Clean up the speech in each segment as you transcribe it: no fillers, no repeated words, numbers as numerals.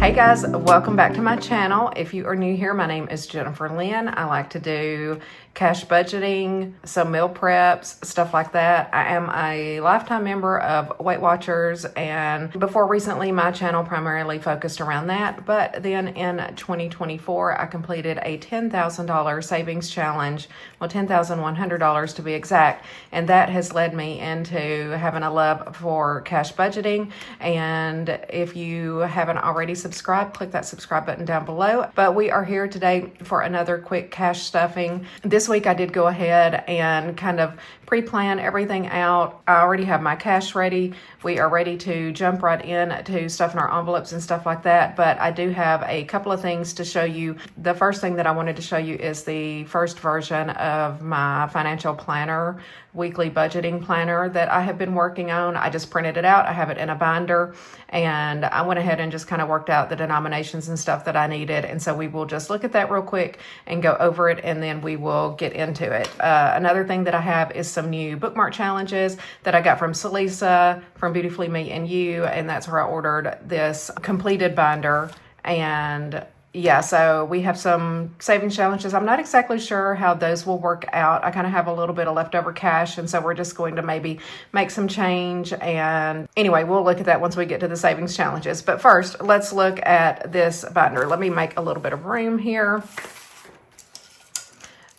Hey guys, welcome back to my channel. If you are new here, my name is Jennifer Lynn. I like to do cash budgeting, some meal preps, stuff like that. I am a lifetime member of Weight Watchers, and before recently my channel primarily focused around that, but then in 2024 I completed a $10,000 savings challenge, well $10,100 to be exact, and that has led me into having a love for cash budgeting. And if you haven't already subscribed, click that subscribe button down below. But we are here today for another quick cash stuffing. This week I did go ahead and kind of pre-plan everything out. I already have my cash ready. We are ready to jump right in to stuffing our envelopes and stuff like that. But I do have a couple of things to show you. The first thing that I wanted to show you is the first version of my financial planner, weekly budgeting planner that I have been working on. I just printed it out. I have it in a binder, and I went ahead and just kind of worked out the denominations and stuff that I needed. And so we will just look at that real quick and go over it, and then we will get into it. Another thing that I have is some new bookmark challenges that I got from Celisa from Beautifully Me and You, and that's where I ordered this completed binder. And yeah, so we have some savings challenges. I'm not exactly sure how those will work out. I kind of have a little bit of leftover cash, and so we're just going to maybe make some change. And anyway, we'll look at that once we get to the savings challenges. But first, let's look at this binder. Let me make a little bit of room here.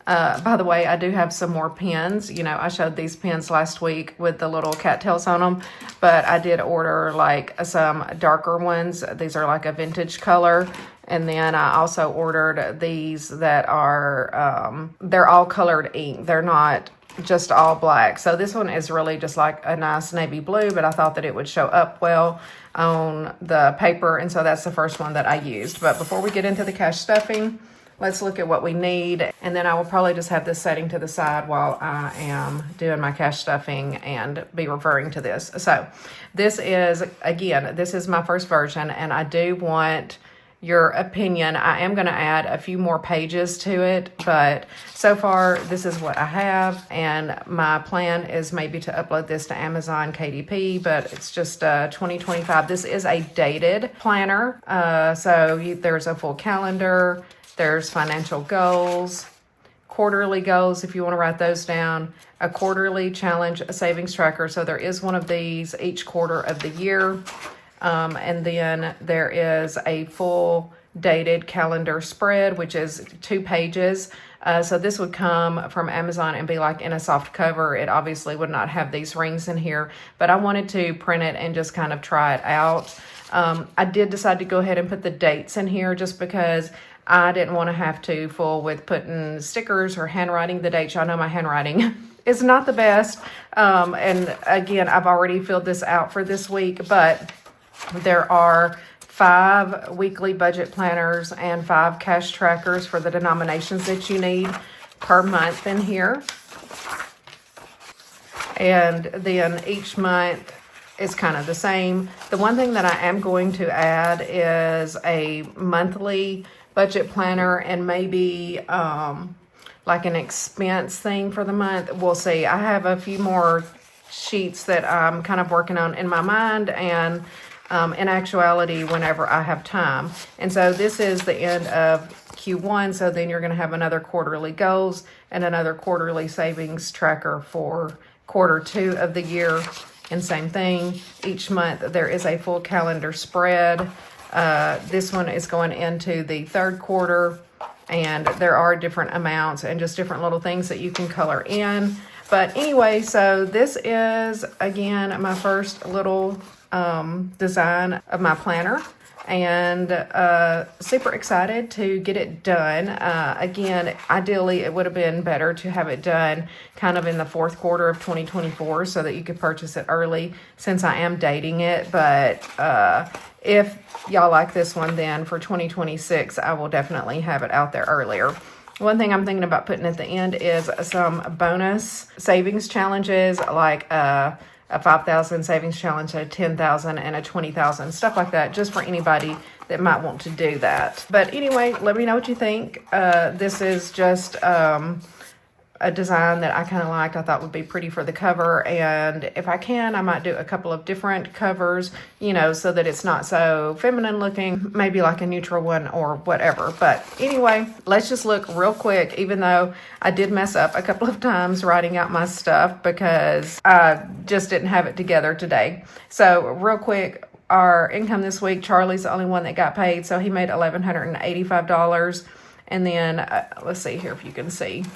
By the way, I do have some more pens. You know, I showed these pens last week with the little cattails on them, but I did order like some darker ones. These are like a vintage color. And then I also ordered these that are, they're all colored ink. They're not just all black. So this one is really just like a nice navy blue, but I thought that it would show up well on the paper. And so that's the first one that I used. But before we get into the cash stuffing, let's look at what we need, and then I will probably just have this setting to the side while I am doing my cash stuffing and be referring to this. So this is, again, this is my first version, and I do want your opinion. I am going to add a few more pages to it, but so far this is what I have, and my plan is maybe to upload this to Amazon KDP, but it's just 2025. This is a dated planner, there's a full calendar. There's financial goals, quarterly goals if you want to write those down, a quarterly challenge, a savings tracker. So there is one of these each quarter of the year. And then there is a full dated calendar spread, which is 2 pages. So this would come from Amazon and be like in a soft cover. It obviously would not have these rings in here, but I wanted to print it and just kind of try it out. I did decide to go ahead and put the dates in here just because I didn't want to have to fool with putting stickers or handwriting the dates. Y'all know my handwriting is not the best. And again, I've already filled this out for this week, but there are 5 weekly budget planners and 5 cash trackers for the denominations that you need per month in here. And then each month is kind of the same. The one thing that I am going to add is a monthly budget planner and maybe like an expense thing for the month. We'll see. I have a few more sheets that I'm kind of working on in my mind and in actuality whenever I have time. And so this is the end of Q1. So then you're going to have another quarterly goals and another quarterly savings tracker for quarter 2 of the year. And same thing, each month there is a full calendar spread. This one is going into the 3rd quarter, and there are different amounts and just different little things that you can color in. But anyway, so this is, again, my first little design of my planner, and super excited to get it done. Again, ideally it would have been better to have it done kind of in the 4th quarter of 2024 so that you could purchase it early since I am dating it. But if y'all like this one, then for 2026 I will definitely have it out there earlier. One thing I'm thinking about putting at the end is some bonus savings challenges, like a 5,000 savings challenge, a 10,000, and a 20,000, stuff like that, just for anybody that might want to do that. But anyway, let me know what you think. This is just a design that I kind of liked. I thought would be pretty for the cover, and if I can, I might do a couple of different covers, you know, so that it's not so feminine looking, maybe like a neutral one or whatever. But anyway, let's just look real quick, even though I did mess up a couple of times writing out my stuff because I just didn't have it together today. So real quick, our income this week, Charlie's the only one that got paid, so he made $1,185. And then, let's see here if you can see.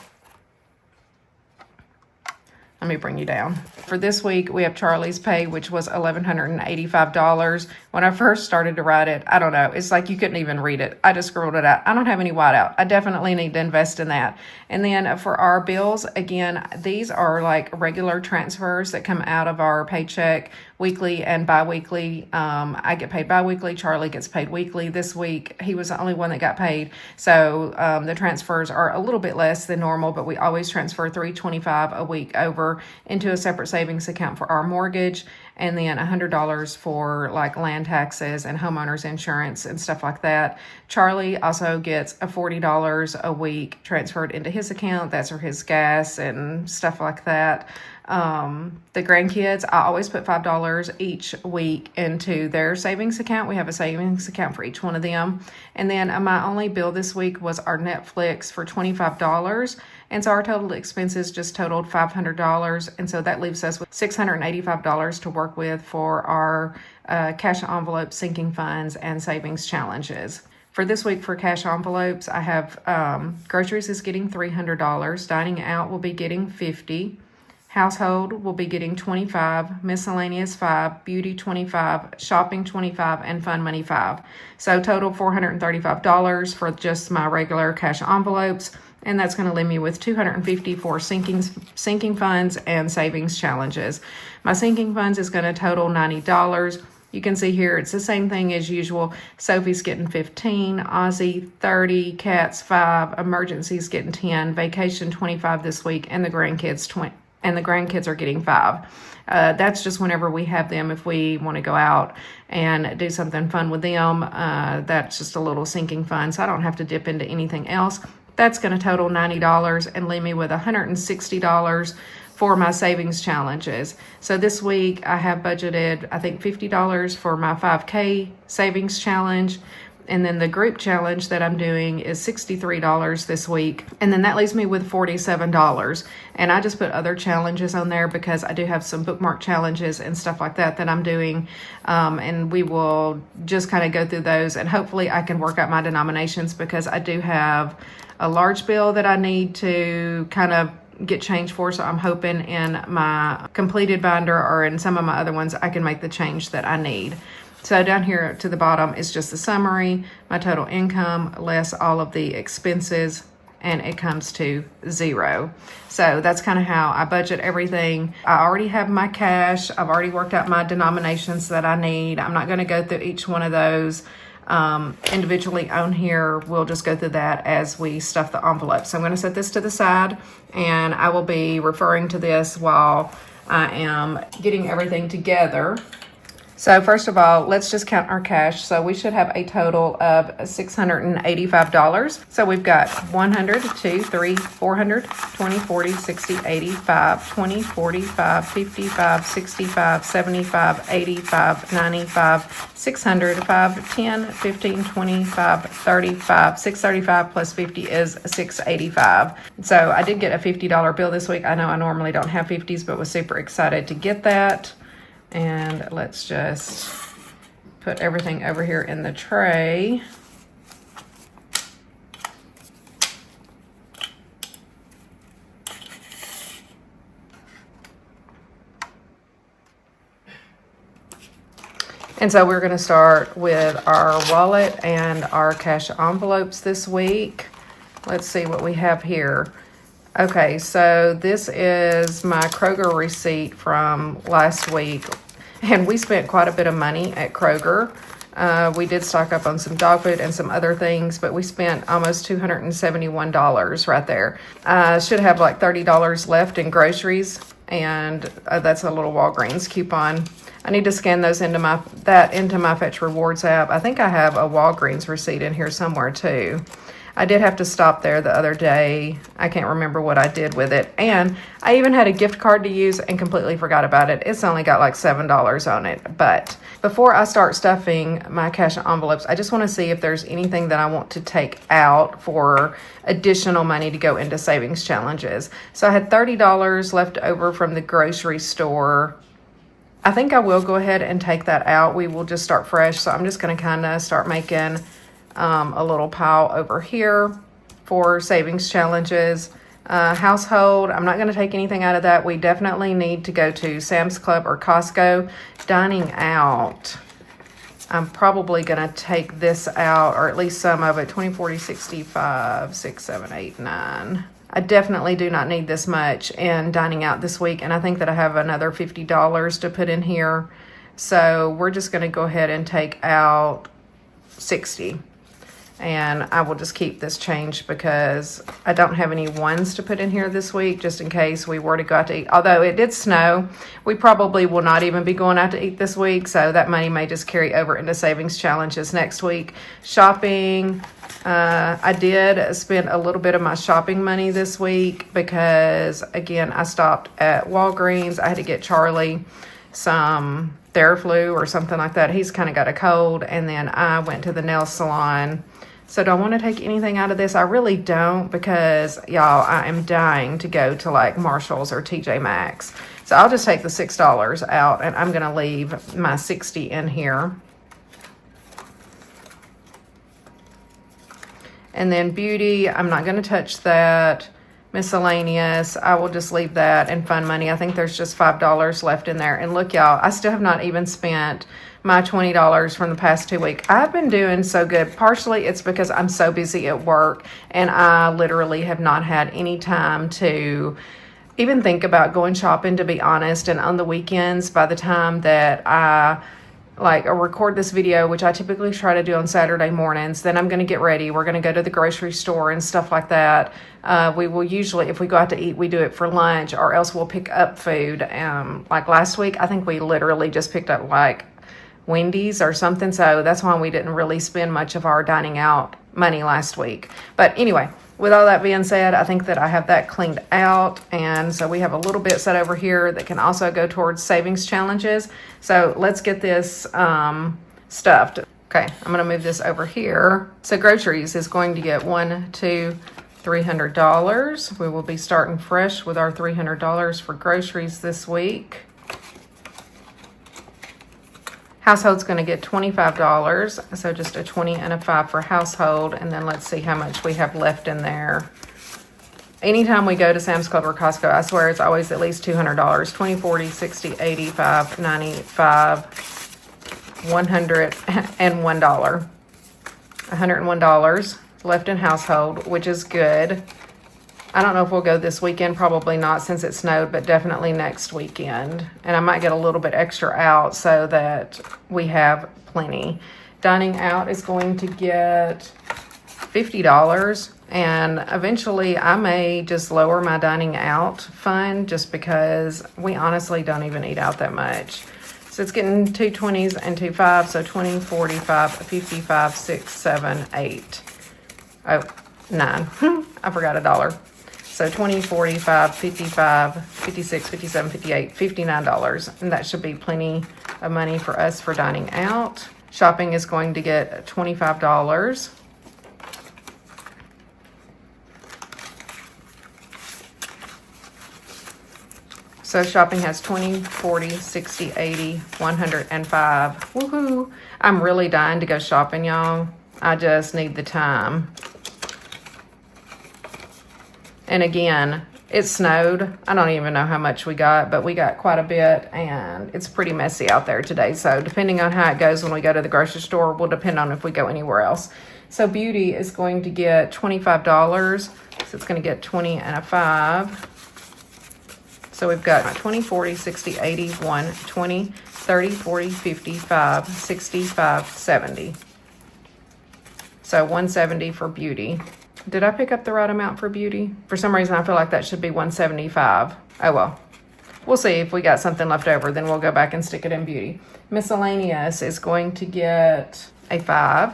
Let me bring you down. For this week, we have Charlie's pay, which was $1,185. When I first started to write it, I don't know. It's like you couldn't even read it. I just scribbled it out. I don't have any whiteout. I definitely need to invest in that. And then for our bills, again, these are like regular transfers that come out of our paycheck weekly and bi-weekly. I get paid bi-weekly. Charlie gets paid weekly. This week, he was the only one that got paid. So the transfers are a little bit less than normal, but we always transfer $325 a week over into a separate savings account for our mortgage, and then $100 for like land taxes and homeowners insurance and stuff like that. Charlie also gets a $40 a week transferred into his account. That's for his gas and stuff like that. The grandkids, I always put $5 each week into their savings account. We have a savings account for each one of them. And then my only bill this week was our Netflix for $25. And so our total expenses just totaled $500. And so that leaves us with $685 to work with for our cash envelope sinking funds and savings challenges. For this week for cash envelopes, I have groceries is getting $300. Dining out will be getting $50. Household will be getting $25, miscellaneous $5, beauty $25, shopping $25, and fun money $5. So total $435 for just my regular cash envelopes, and that's going to leave me with $250 for sinking funds and savings challenges. My sinking funds is going to total $90. You can see here it's the same thing as usual. Sophie's getting 15, Ozzy 30, Cats 5, emergencies getting 10, vacation 25 this week, and the grandkids 20. And the grandkids are getting 5. That's just whenever we have them. If we want to go out and do something fun with them, that's just a little sinking fund. So I don't have to dip into anything else. That's going to total $90 and leave me with $160 for my savings challenges. So this week I have budgeted, I think, $50 for my 5K savings challenge. And then the group challenge that I'm doing is $63 this week. And then that leaves me with $47. And I just put other challenges on there because I do have some bookmark challenges and stuff like that I'm doing. And we will just kind of go through those. And hopefully I can work out my denominations because I do have a large bill that I need to kind of get change for. So I'm hoping in my completed binder or in some of my other ones, I can make the change that I need. So down here to the bottom is just the summary, my total income, less all of the expenses, and it comes to 0. So that's kind of how I budget everything. I already have my cash. I've already worked out my denominations that I need. I'm not going to go through each one of those individually on here. We'll just go through that as we stuff the envelope. So I'm going to set this to the side, and I will be referring to this while I am getting everything together. So first of all, let's just count our cash. So we should have a total of $685. So we've got 100, 2, 3, 400, 20, 40, 60, 85, 20, 45, 55, 65, 75, 85, 95, 600, 5, 10, 15, 25, 35. 635 plus 50 is 685. So I did get a $50 bill this week. I know I normally don't have 50s, but was super excited to get that. And let's just put everything over here in the tray. And so we're going to start with our wallet and our cash envelopes this week. Let's see what we have here. Okay, so this is my Kroger receipt from last week, and we spent quite a bit of money at Kroger. We did stock up on some dog food and some other things, but we spent almost $271 right there. I should have like $30 left in groceries, and that's a little Walgreens coupon. I need to scan those into my Fetch Rewards app. I think I have a Walgreens receipt in here somewhere too. I did have to stop there the other day. I can't remember what I did with it. And I even had a gift card to use and completely forgot about it. It's only got like $7 on it. But before I start stuffing my cash envelopes, I just want to see if there's anything that I want to take out for additional money to go into savings challenges. So I had $30 left over from the grocery store. I think I will go ahead and take that out. We will just start fresh. So I'm just going to kind of start making a little pile over here for savings challenges. Household, I'm not going to take anything out of that. We definitely need to go to Sam's Club or Costco. Dining out, I'm probably going to take this out, or at least some of it. 20, 40, 65, 6, 7, 8, 9. I definitely do not need this much in dining out this week, and I think that I have another $50 to put in here. So we're just going to go ahead and take out 60. And I will just keep this change because I don't have any ones to put in here this week, just in case we were to go out to eat. Although it did snow, we probably will not even be going out to eat this week, so that money may just carry over into savings challenges next week. Shopping, I did spend a little bit of my shopping money this week because, again, I stopped at Walgreens. I had to get Charlie some Theraflu or something like that. He's kind of got a cold. And then I went to the nail salon. So do I want to take anything out of this? I really don't, because y'all, I am dying to go to like Marshall's or TJ Maxx. So I'll just take the $6 out, and I'm going to leave my 60 in here. And then beauty, I'm not going to touch that. Miscellaneous, I will just leave that. And fun money, I think there's just $5 left in there. And look, y'all, I still have not even spent my $20 from the past 2 weeks. I've been doing so good. Partially it's because I'm so busy at work, and I literally have not had any time to even think about going shopping, to be honest. And on the weekends, by the time that I record this video, which I typically try to do on Saturday mornings, then I'm going to get ready. We're going to go to the grocery store and stuff like that. We will usually, if we go out to eat, we do it for lunch, or else we'll pick up food. Like last week, I think we literally just picked up like Wendy's or something. So that's why we didn't really spend much of our dining out money last week. But anyway, with all that being said, I think that I have that cleaned out. And so we have a little bit set over here that can also go towards savings challenges. So let's get this stuffed. Okay, I'm going to move this over here. So groceries is going to get $300. We will be starting fresh with our $300 for groceries this week. Household's going to get $25, so just a 20 and a 5 for household, and then let's see how much we have left in there. Anytime we go to Sam's Club or Costco, I swear it's always at least $200. 20, 40, 60, 85, 95, $101. $101 left in household, which is good. I don't know if we'll go this weekend, probably not since it snowed, but definitely next weekend. And I might get a little bit extra out so that we have plenty. Dining out is going to get $50, and eventually I may just lower my dining out fund just because we honestly don't even eat out that much. So it's getting 2 20s and 2 5s, so 20, 45, 55, 6, 7, 8. Oh, 9. I forgot $1. So 20, 45, 55, 56, 57, 58, $59. And that should be plenty of money for us for dining out. Shopping is going to get $25. So shopping has 20, 40, 60, 80, 105. Woohoo! I'm really dying to go shopping, y'all. I just need the time. And again, it snowed. I don't even know how much we got, but we got quite a bit, and it's pretty messy out there today. So depending on how it goes when we go to the grocery store will depend on if we go anywhere else. So beauty is going to get $25. So it's going to get 20 and a 5. So we've got 20, 40, 60, 80, 1, 20, 30, 40, 55, 65, 70. So 170 for beauty. Did I pick up the right amount for beauty? For some reason, I feel like that should be 175. Oh, well. We'll see if we got something left over. Then we'll go back and stick it in beauty. Miscellaneous is going to get a 5.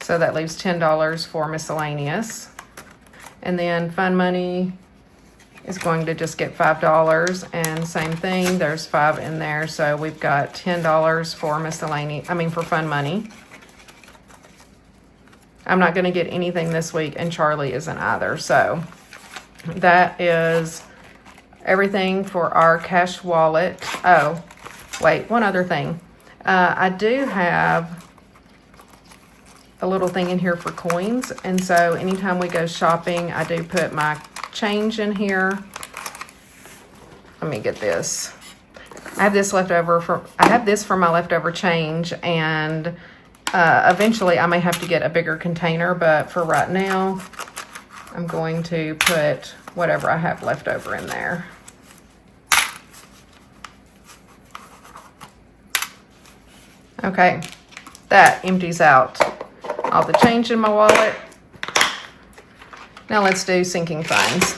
So that leaves $10 for miscellaneous. And then fund money is going to just get $5, and same thing, there's 5 in there. So we've got $10 for miscellaneous, for fund money. I'm not gonna get anything this week, and Charlie isn't either. So that is everything for our cash wallet. Oh, wait, one other thing. I do have a little thing in here for coins, and so anytime we go shopping, I do put my change in here. Let me get this. I have this for my leftover change, and eventually I may have to get a bigger container, but for right now, I'm going to put whatever I have left over in there. Okay, that empties out all the change in my wallet. Now let's do sinking funds.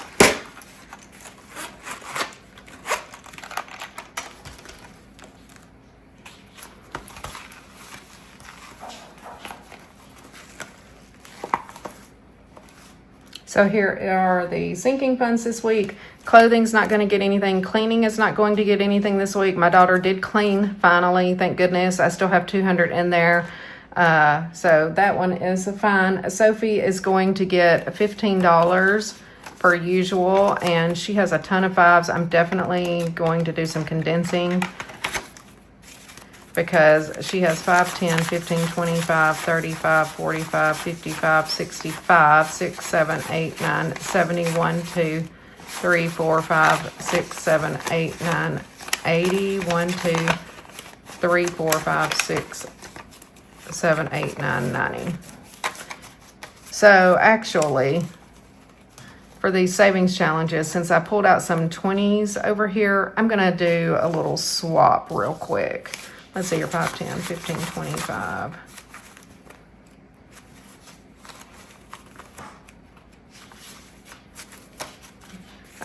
So here are the sinking funds this week. Clothing's not going to get anything. Cleaning is not going to get anything this week. My daughter did clean finally, thank goodness. I still have $200 in there. So that one is fine. Sophie is going to get $15 per usual, and she has a ton of 5s. I'm definitely going to do some condensing because she has 5, 10, 15, 25, 35, 45, 55, 65, 6, 7, 8, 9, 71, 2, 3, 4, 5, 6, 7, 8, 9, 80, 1, 2, 3, 4, 5, 6, 7, 8, 9, 90. So actually, for these savings challenges, since I pulled out some 20s over here, I'm going to do a little swap real quick. Let's see, your 5, 10, 15, 25.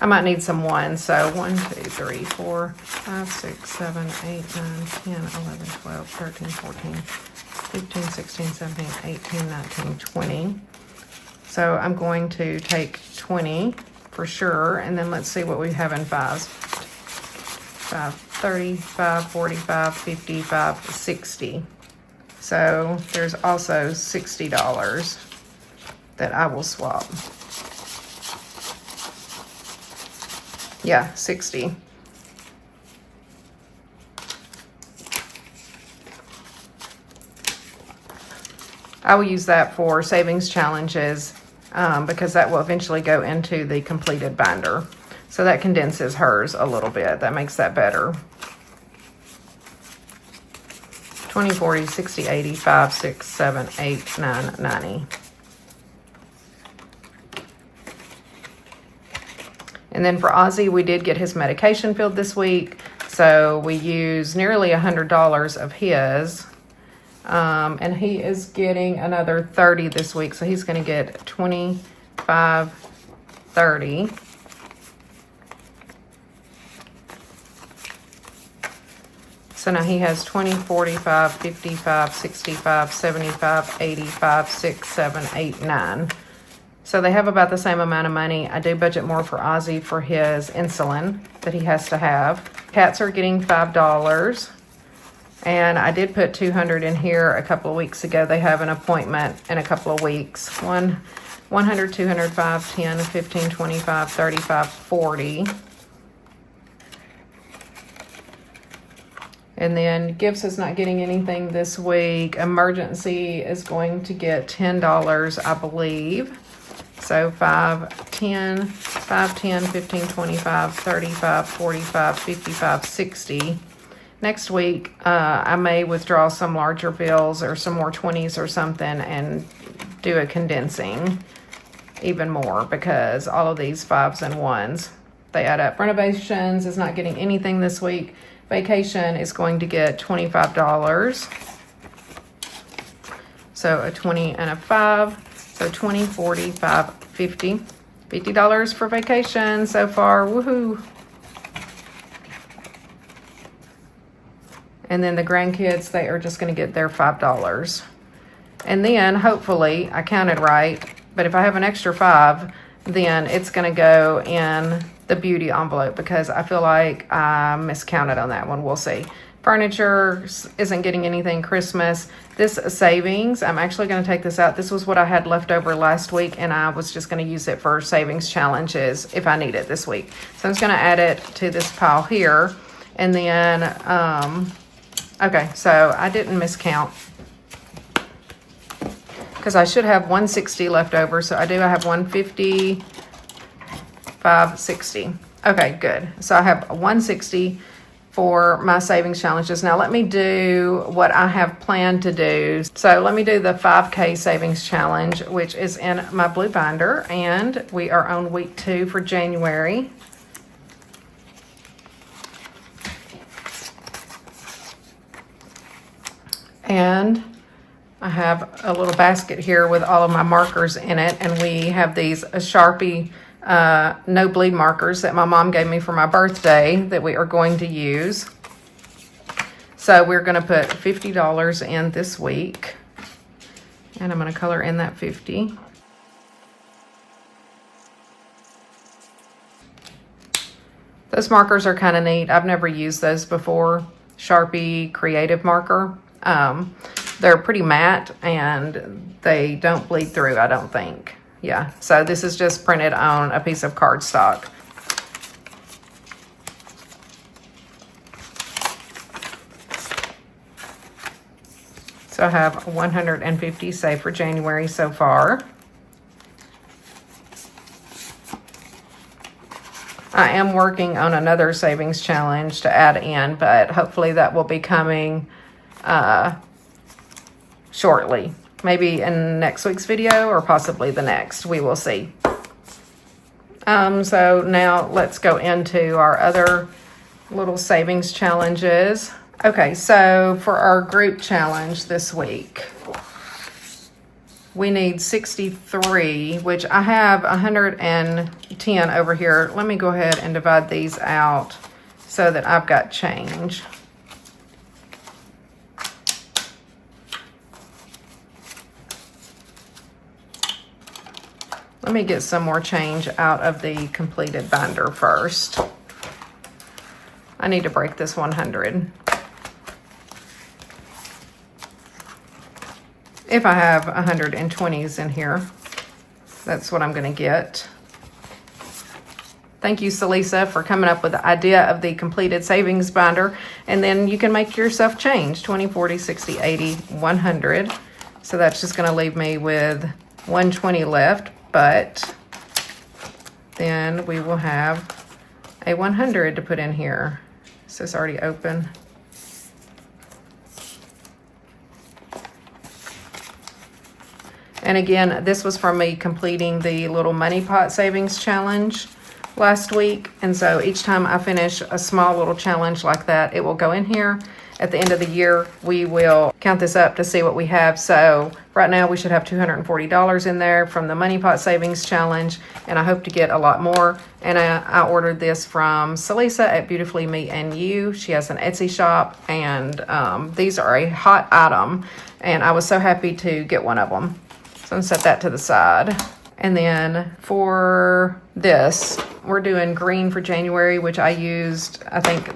I might need some ones. So 1, 2, 3, 4, 5, 6, 7, 8, 9, 10, 11, 12, 13, 14, 15, 16, 17, 18, 19, 20. So I'm going to take 20 for sure. And then let's see what we have in 5s. 5, 35, 45, 55, 60. So there's also $60 that I will swap. Yeah, 60. I will use that for savings challenges because that will eventually go into the completed binder. So that condenses hers a little bit. That makes that better. 20, 40, 60, 80, 5, 6, 7, 8, 9, 90. And then for Ozzy, we did get his medication filled this week. So we used nearly $100 of his. And he is getting another 30 this week. So he's going to get 25, 30. So now he has 20, 45, 55, 65, 75, 85, 6, 7, 8, 9. So they have about the same amount of money. I do budget more for Ozzy for his insulin that he has to have. Cats are getting $5. And I did put 200 in here a couple of weeks ago. They have an appointment in a couple of weeks. 100, 200, 5, 10, 15, 25, 35, 40. And then Gibbs is not getting anything this week. Emergency is going to get $10, I believe. So 5, 10, 15, 25, 35, 45, 55, 60. Next week, I may withdraw some larger bills or some more 20s or something and do a condensing even more because all of these 5s and 1s, they add up. Renovations is not getting anything this week. Vacation is going to get $25. So a 20 and a 5. So 20, 40, 5, 50. $50 for vacation so far. Woohoo. And then the grandkids, they are just going to get their $5. And then hopefully, I counted right, but if I have an extra 5, then it's going to go in the beauty envelope because I feel like I miscounted on that one. We'll see. Furniture isn't getting anything Christmas. This savings, I'm actually going to take this out. This was what I had left over last week, and I was just going to use it for savings challenges if I need it this week. So I'm just going to add it to this pile here. And then, okay, so I didn't miscount because I should have 160 left over. So I do. I have 150, 560. Okay, good. So I have 160 for my savings challenges. Now let me do what I have planned to do. So let me do the 5K savings challenge, which is in my blue binder, and we are on week 2 for January. And I have a little basket here with all of my markers in it, and we have these Sharpie no bleed markers that my mom gave me for my birthday that we are going to use. So we're going to put $50 in this week, and I'm going to color in that 50. Those markers are kind of neat. I've never used those before. Sharpie Creative Marker. They're pretty matte and they don't bleed through, I don't think. Yeah, so this is just printed on a piece of cardstock. So I have 150 saved for January so far. I am working on another savings challenge to add in, but hopefully that will be coming shortly. Maybe in next week's video or possibly the next. We will see. So now let's go into our other little savings challenges. Okay, so for our group challenge this week, we need 63, which I have 110 over here. Let me go ahead and divide these out so that I've got change. Let me get some more change out of the completed binder first. I need to break this 100. If I have 120s in here, that's what I'm going to get. Thank you, Salisa, for coming up with the idea of the completed savings binder. And then you can make yourself change 20, 40, 60, 80, 100. So that's just going to leave me with 120 left. But then we will have a 100 to put in here. Is this already open? And again, this was from me completing the little money pot savings challenge last week. And so each time I finish a small little challenge like that, it will go in here. At the end of the year, we will count this up to see what we have. So right now we should have $240 in there from the Money Pot Savings Challenge, and I hope to get a lot more. And I ordered this from Salisa at Beautifully Me and You. She has an Etsy shop, and these are a hot item, and I was so happy to get one of them. So I'm gonna set that to the side. And then for this, we're doing green for January, which I used, I think,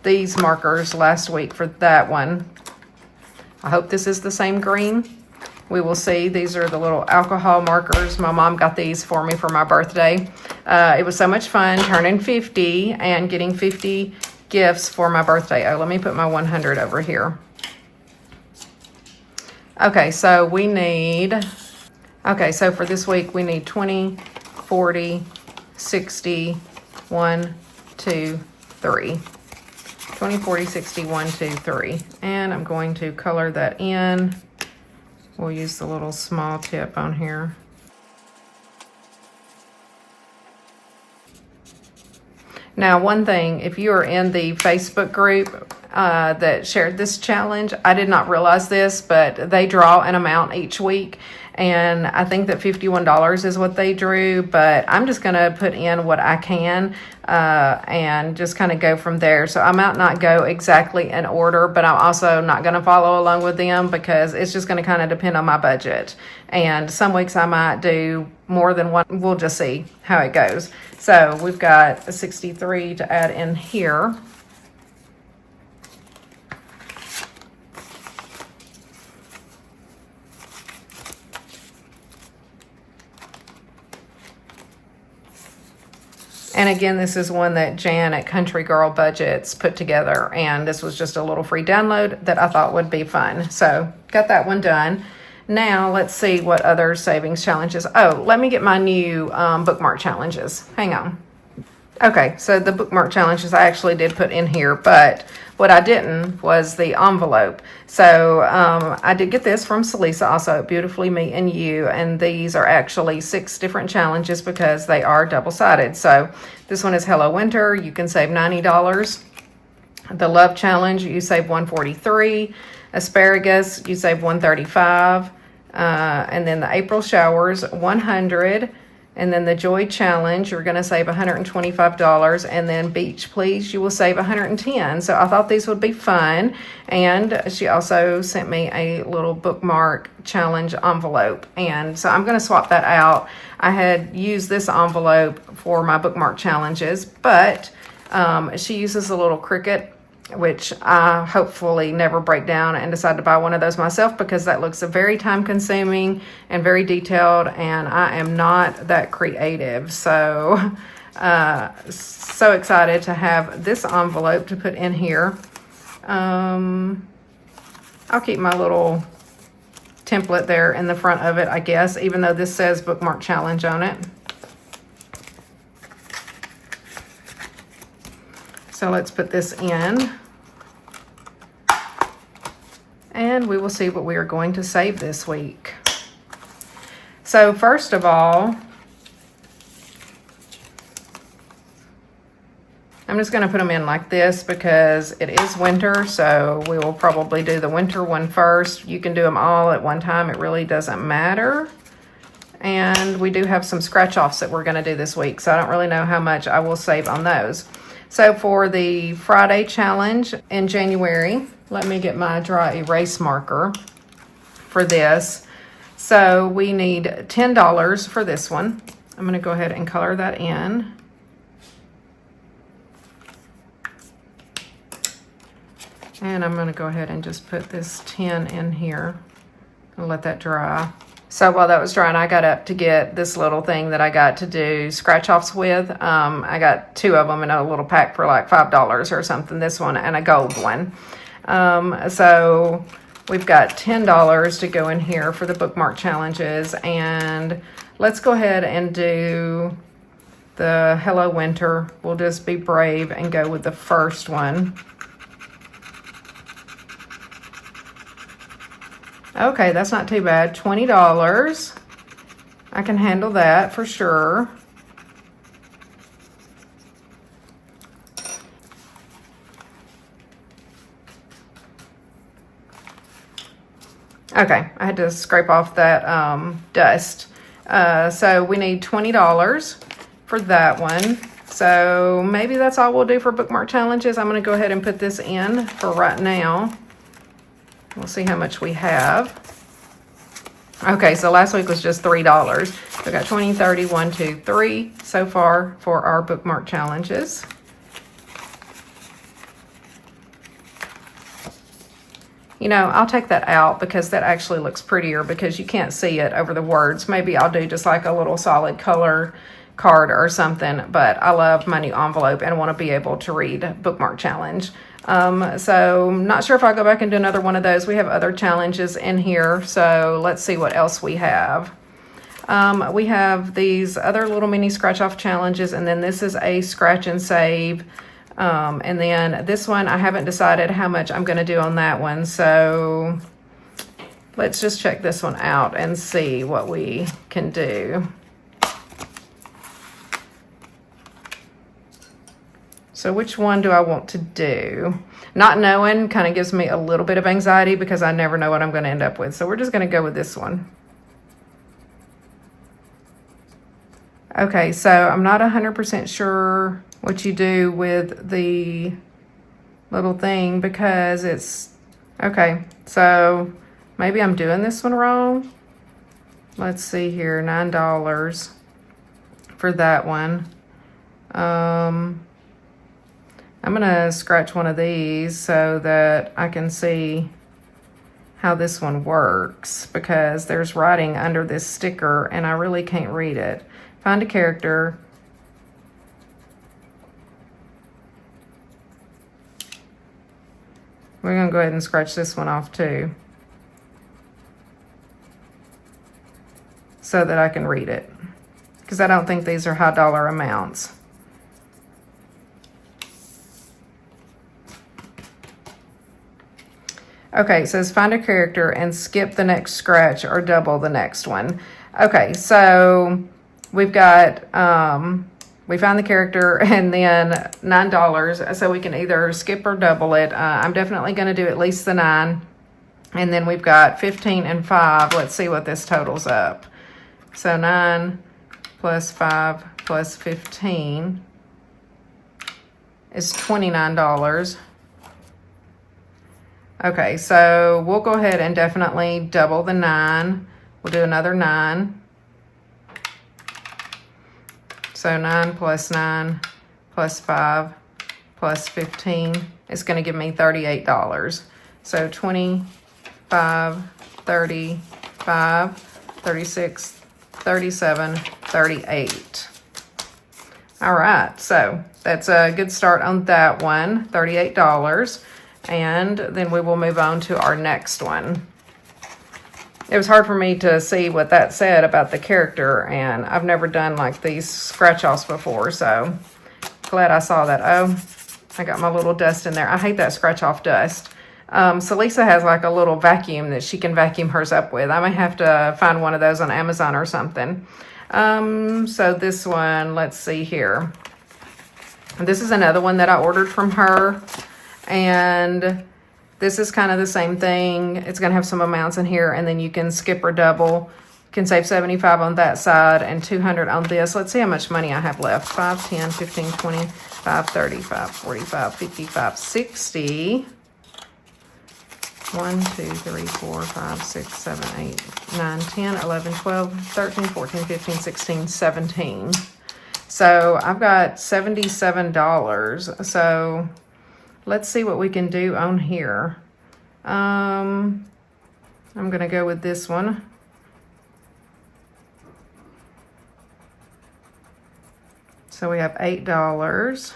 these markers last week for that one. I hope this is the same green. We will see. These are the little alcohol markers. My mom got these for me for my birthday. It was so much fun turning 50 and getting 50 gifts for my birthday. Oh, let me put my 100 over here. Okay, so we need, okay, so for this week we need 20, 40, 60, 1, 2, 3. 20, 40, 60, 1, 2, 3. And I'm going to color that in. We'll use the little small tip on here. Now, one thing, if you are in the Facebook group, that shared this challenge. I did not realize this, but they draw an amount each week. And I think that $51 is what they drew, but I'm just going to put in what I can and just kind of go from there. So I might not go exactly in order, but I'm also not going to follow along with them because it's just going to kind of depend on my budget. And some weeks I might do more than one. We'll just see how it goes. So we've got a 63 to add in here. And again, this is one that Jan at Country Girl Budgets put together. And this was just a little free download that I thought would be fun. So got that one done. Now let's see what other savings challenges. Oh, let me get my new bookmark challenges. Hang on. Okay, so the bookmark challenges I actually did put in here, but what I didn't was the envelope. So I did get this from Celisa also at Beautifully Me and You, and these are actually 6 different challenges because they are double-sided. So this one is Hello Winter, you can save $90. The Love Challenge, you save $143. Asparagus, you save $135. And then the April Showers, $100. And then the Joy Challenge, you're going to save $125. And then Beach Please, you will save $110. So I thought these would be fun. And she also sent me a little bookmark challenge envelope. And so I'm going to swap that out. I had used this envelope for my bookmark challenges, but she uses a little Cricut, which I hopefully never break down and decide to buy one of those myself because that looks very time consuming and very detailed, and I am not that creative. So so excited to have this envelope to put in here. I'll keep my little template there in the front of it, I guess, even though this says bookmark challenge on it. So let's put this in. And we will see what we are going to save this week. So first of all, I'm just going to put them in like this because it is winter, so we will probably do the winter one first. You can do them all at one time. It really doesn't matter. And we do have some scratch offs that we're going to do this week, so I don't really know how much I will save on those. So for the Friday challenge in January, let me get my dry erase marker for this. So we need $10 for this one. I'm going to go ahead and color that in. And I'm going to go ahead and just put this 10 in here and let that dry. So while that was drying, I got up to get this little thing that I got to do scratch offs with. I got 2 of them in a little pack for like $5 or something, this one and a gold one. So we've got $10 to go in here for the bookmark challenges, and let's go ahead and do the Hello Winter. We'll just be brave and go with the first one. Okay, that's not too bad. $20. I can handle that for sure. Okay, I had to scrape off that dust. So we need $20 for that one. So maybe that's all we'll do for bookmark challenges. I'm going to go ahead and put this in for right now. We'll see how much we have. Okay, so last week was just $3. We got 20, 30, 1, 2, 3 so far for our bookmark challenges. You know, I'll take that out because that actually looks prettier because you can't see it over the words. Maybe I'll do just like a little solid color card or something, but I love my new envelope and want to be able to read bookmark challenge. So I'm not sure if I'll go back and do another one of those. We have other challenges in here, so let's see what else we have. We have these other little mini scratch off challenges, and then this is a scratch and save. And then this one, I haven't decided how much I'm going to do on that one. So let's just check this one out and see what we can do. So which one do I want to do? Not knowing kind of gives me a little bit of anxiety because I never know what I'm going to end up with. So we're just going to go with this one. Okay, so I'm not 100% sure what you do with the little thing because it's, okay, so maybe I'm doing this one wrong. Let's see here, $9 for that one. I'm gonna scratch one of these so that I can see how this one works because there's writing under this sticker and I really can't read it. Find a character. We're gonna go ahead and scratch this one off too so that I can read it because I don't think these are high dollar amounts. Okay, it says find a character and skip the next scratch or double the next one. Okay, so we've got, we found the character and then $9. So we can either skip or double it. I'm definitely going to do at least the 9. And then we've got 15 and 5. Let's see what this totals up. So 9 plus 5 plus 15 is $29. Okay, so we'll go ahead and definitely double the 9. We'll do another 9. So 9 plus 5 plus 15 is going to give me $38. So 25, 35, 36, 37, 38. All right, so that's a good start on that one, $38. And then we will move on to our next one. It was hard for me to see what that said about the character, and I've never done like these scratch-offs before, so glad I saw that. Oh, I got my little dust in there. I hate that scratch-off dust. So Lisa has like a little vacuum that she can vacuum hers up with. I may have to find one of those on Amazon or something. So this one, let's see here. This is another one that I ordered from her. And this is kind of the same thing. It's going to have some amounts in here, and then you can skip or double. You can save 75 on that side and 200 on this. Let's see how much money I have left. 5, 10, 15, 20, 5, 35, 45, 55, 60. 1, 2, 3, 4, 5, 6, 7, 8, 9, 10, 11, 12, 13, 14, 15, 16, 17. So I've got $77. So let's see what we can do on here. I'm going to go with this one. So we have $8.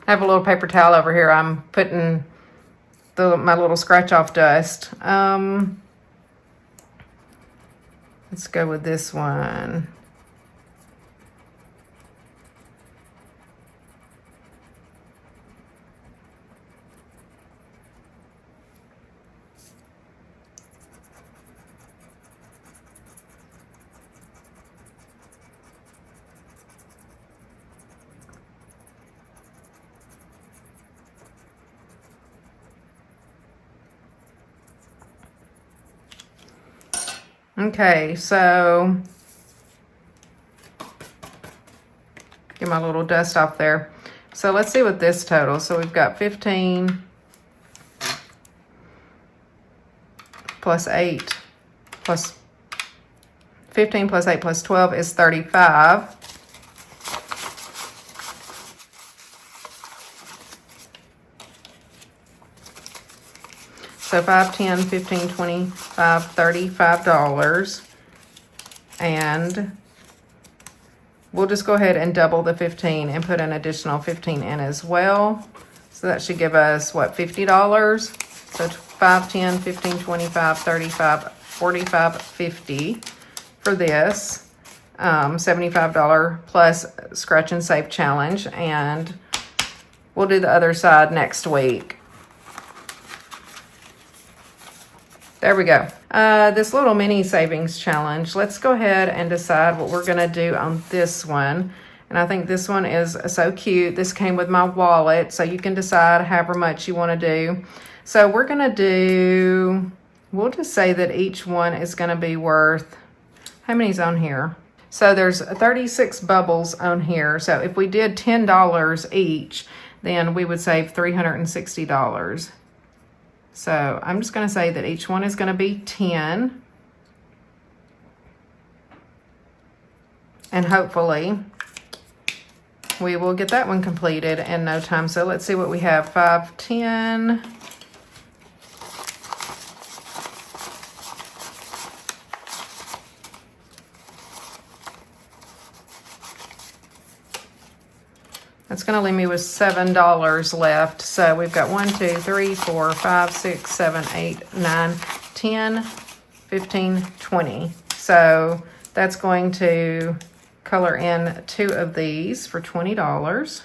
I have a little paper towel over here. I'm putting my little scratch off dust. Let's go with this one. Okay, so get my little dust off there. So let's see what this totals. So we've got 15 plus 8 plus 15 plus 8 plus 12 is 35. So 5, 10, 15, 25, $35. And we'll just go ahead and double the 15 and put an additional 15 in as well. So that should give us, what, $50? So 5, 10, 15, 25, 35, 45, 50 for this. $75 plus scratch and save challenge. And we'll do the other side next week. There we go. This little mini savings challenge. Let's go ahead and decide what we're gonna do on this one. And I think this one is so cute. This came with my wallet, so you can decide however much you wanna do. So we're gonna do, we'll just say that each one is gonna be worth, how many's on here? So there's 36 bubbles on here. So if we did $10 each, then we would save $360. So I'm just going to say that each one is going to be 10. And hopefully we will get that one completed in no time. So let's see what we have. 5, 10. That's going to leave me with $7 left. So we've got 1, 2, 3, 4, 5, 6, 7, 8, 9, 10, 15, 20. So that's going to color in 2 of these for $20.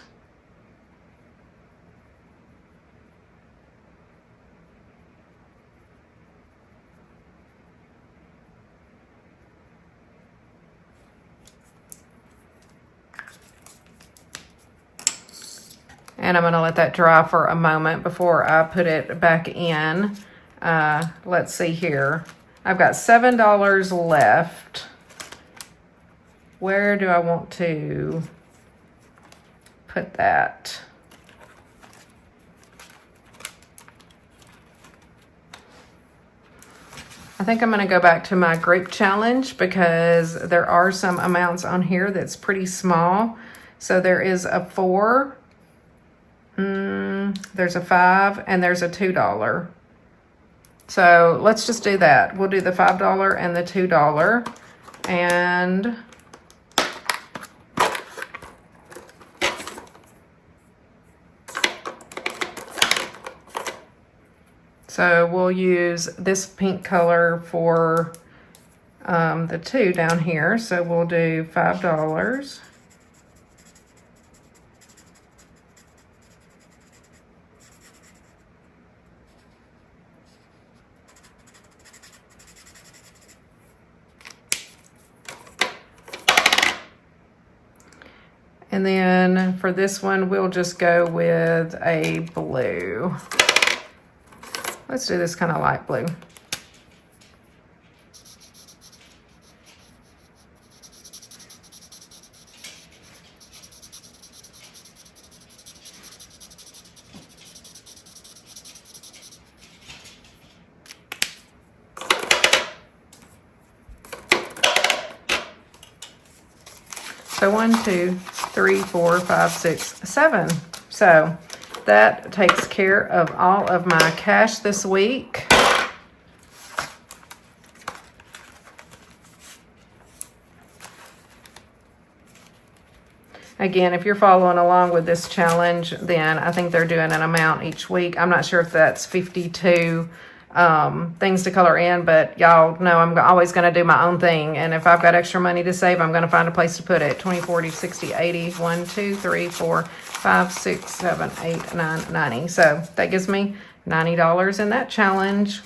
And I'm going to let that dry for a moment before I put it back in. Let's see here. I've got $7 left. Where do I want to put that? I think I'm going to go back to my group challenge because there are some amounts on here that's pretty small. So there is a 4. There's a 5 and there's a $2. So let's just do that. We'll do the $5 and the $2. And so we'll use this pink color for the 2 down here. So we'll do $5. And then for this one, we'll just go with a blue. Let's do this kind of light blue. So 1, 2, 3, 4, 5, 6, 7. So that takes care of all of my cash this week. Again, if you're following along with this challenge, then I think they're doing an amount each week. I'm not sure if that's 52 things to color in, but y'all know I'm always going to do my own thing. And if I've got extra money to save, I'm going to find a place to put it. 20, 40, 60, 80, 1, 2, 3, 4, 5, 6, 7, 8, 9, 90. So that gives me $90 in that challenge.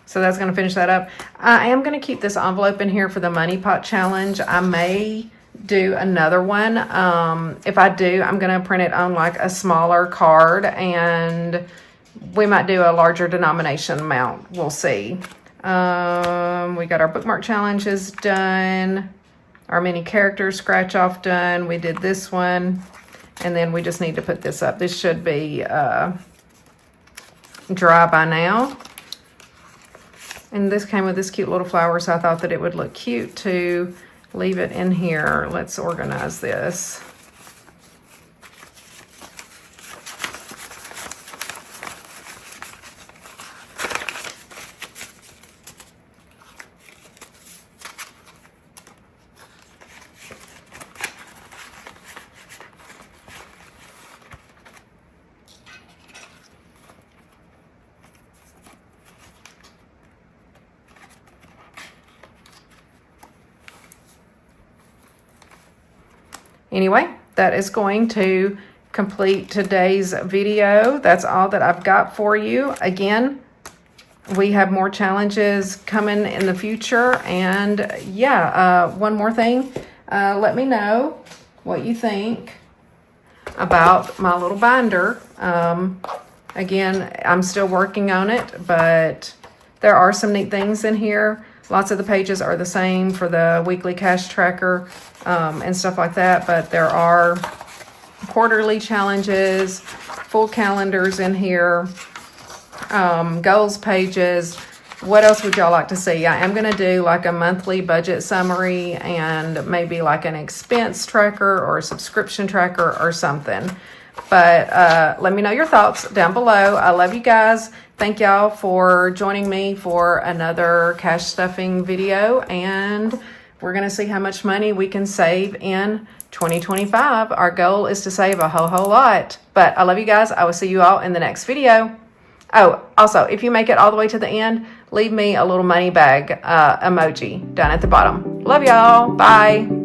So that's going to finish that up. I am going to keep this envelope in here for the money pot challenge. I may do another one. If I do, I'm going to print it on like a smaller card, and we might do a larger denomination amount. We'll see. We got our bookmark challenges done. Our mini characters scratch off done. We did this one, and then we just need to put this up. This should be dry by now. And this came with this cute little flower, so I thought that it would look cute to leave it in here. Let's organize this. Anyway, that is going to complete today's video. That's all that I've got for you. Again, we have more challenges coming in the future. And yeah, one more thing. Let me know what you think about my little binder. Again, I'm still working on it, but there are some neat things in here. Lots of the pages are the same for the weekly cash tracker and stuff like that, but there are quarterly challenges, full calendars in here, goals pages. What else would y'all like to see? I am going to do like a monthly budget summary and maybe like an expense tracker or a subscription tracker or something. But let me know your thoughts down below. I love you guys. Thank y'all for joining me for another cash stuffing video. And we're going to see how much money we can save in 2025. Our goal is to save a whole lot. But I love you guys. I will see you all in the next video. Oh, also, if you make it all the way to the end, leave me a little money bag emoji down at the bottom. Love y'all. Bye.